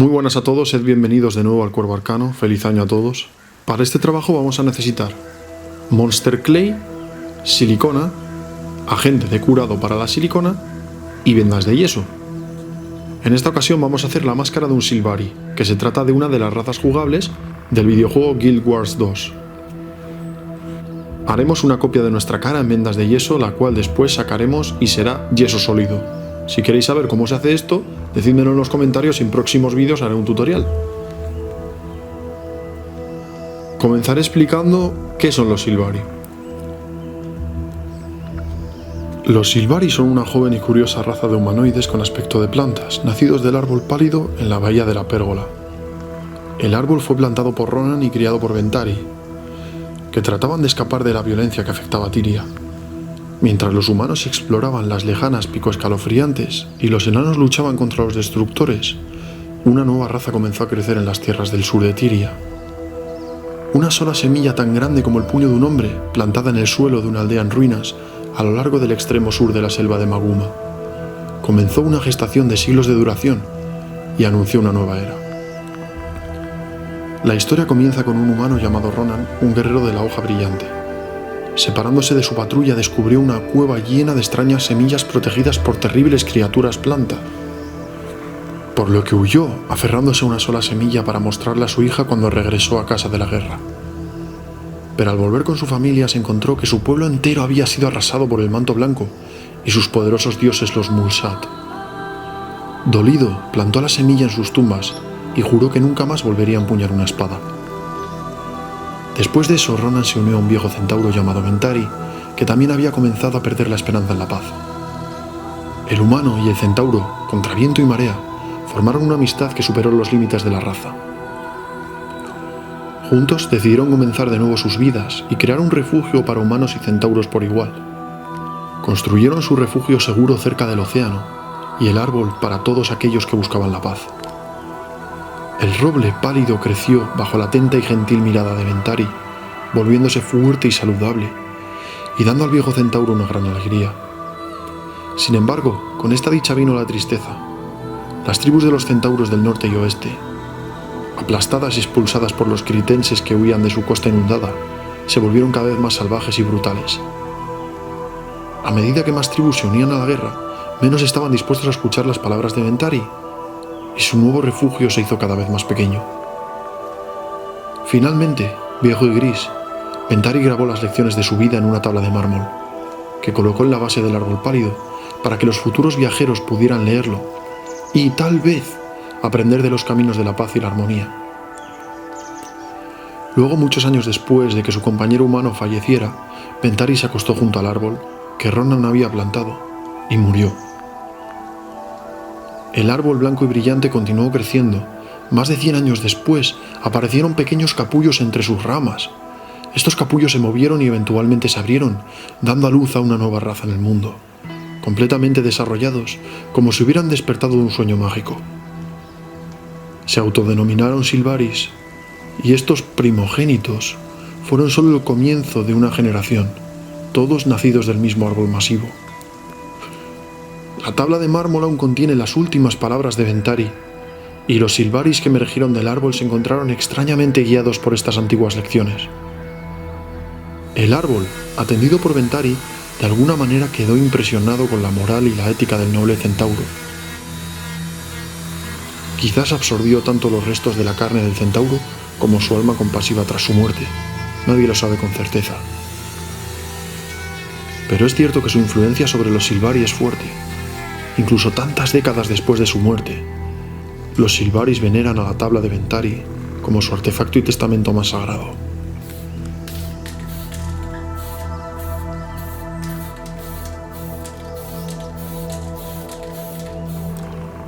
Muy buenas a todos, sed bienvenidos de nuevo al Cuervo Arcano, feliz año a todos. Para este trabajo vamos a necesitar Monster Clay, silicona, agente de curado para la silicona y vendas de yeso. En esta ocasión vamos a hacer la máscara de un Sylvari, que se trata de una de las razas jugables del videojuego Guild Wars 2. Haremos una copia de nuestra cara en vendas de yeso, la cual después sacaremos y será yeso sólido. Si queréis saber cómo se hace esto, decídmelo en los comentarios y en próximos vídeos haré un tutorial. Comenzaré explicando qué son los Sylvari. Los Sylvari son una joven y curiosa raza de humanoides con aspecto de plantas, nacidos del árbol pálido en la bahía de la Pérgola. El árbol fue plantado por Ronan y criado por Ventari, que trataban de escapar de la violencia que afectaba a Tyria. Mientras los humanos exploraban las lejanas pico escalofriantes y los enanos luchaban contra los destructores, una nueva raza comenzó a crecer en las tierras del sur de Tyria. Una sola semilla tan grande como el puño de un hombre, plantada en el suelo de una aldea en ruinas, a lo largo del extremo sur de la selva de Maguma, comenzó una gestación de siglos de duración y anunció una nueva era. La historia comienza con un humano llamado Ronan, un guerrero de la hoja brillante. Separándose de su patrulla, descubrió una cueva llena de extrañas semillas protegidas por terribles criaturas planta, por lo que huyó, aferrándose a una sola semilla para mostrarla a su hija cuando regresó a casa de la guerra. Pero al volver con su familia se encontró que su pueblo entero había sido arrasado por el manto blanco y sus poderosos dioses los Mulsat. Dolido, plantó la semilla en sus tumbas y juró que nunca más volvería a empuñar una espada. Después de eso, Ronan se unió a un viejo centauro llamado Ventari, que también había comenzado a perder la esperanza en la paz. El humano y el centauro, contra viento y marea, formaron una amistad que superó los límites de la raza. Juntos decidieron comenzar de nuevo sus vidas y crear un refugio para humanos y centauros por igual. Construyeron su refugio seguro cerca del océano y el árbol para todos aquellos que buscaban la paz. El roble pálido creció bajo la atenta y gentil mirada de Ventari, volviéndose fuerte y saludable, y dando al viejo centauro una gran alegría. Sin embargo, con esta dicha vino la tristeza. Las tribus de los centauros del norte y oeste, aplastadas y expulsadas por los critenses que huían de su costa inundada, se volvieron cada vez más salvajes y brutales. A medida que más tribus se unían a la guerra, menos estaban dispuestos a escuchar las palabras de Ventari, y su nuevo refugio se hizo cada vez más pequeño. Finalmente, viejo y gris, Ventari grabó las lecciones de su vida en una tabla de mármol, que colocó en la base del árbol pálido para que los futuros viajeros pudieran leerlo y, tal vez, aprender de los caminos de la paz y la armonía. Luego, muchos años después de que su compañero humano falleciera, Ventari se acostó junto al árbol que Ronan había plantado y murió. El árbol blanco y brillante continuó creciendo. Más de 100 años después, aparecieron pequeños capullos entre sus ramas. Estos capullos se movieron y eventualmente se abrieron, dando a luz a una nueva raza en el mundo, completamente desarrollados, como si hubieran despertado de un sueño mágico. Se autodenominaron Sylvaris, y estos primogénitos fueron solo el comienzo de una generación, todos nacidos del mismo árbol masivo. La tabla de mármol aún contiene las últimas palabras de Ventari, y los Sylvaris que emergieron del árbol se encontraron extrañamente guiados por estas antiguas lecciones. El árbol, atendido por Ventari, de alguna manera quedó impresionado con la moral y la ética del noble centauro. Quizás absorbió tanto los restos de la carne del centauro como su alma compasiva tras su muerte. Nadie lo sabe con certeza. Pero es cierto que su influencia sobre los Sylvari es fuerte. Incluso tantas décadas después de su muerte, los Sylvaris veneran a la tabla de Ventari como su artefacto y testamento más sagrado.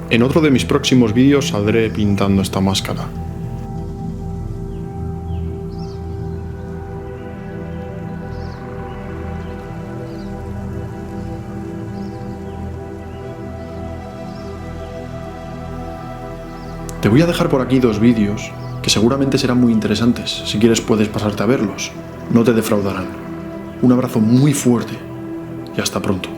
En otro de mis próximos vídeos saldré pintando esta máscara. Te voy a dejar por aquí 2 vídeos que seguramente serán muy interesantes. Si quieres puedes pasarte a verlos. No te defraudarán. Un abrazo muy fuerte y hasta pronto.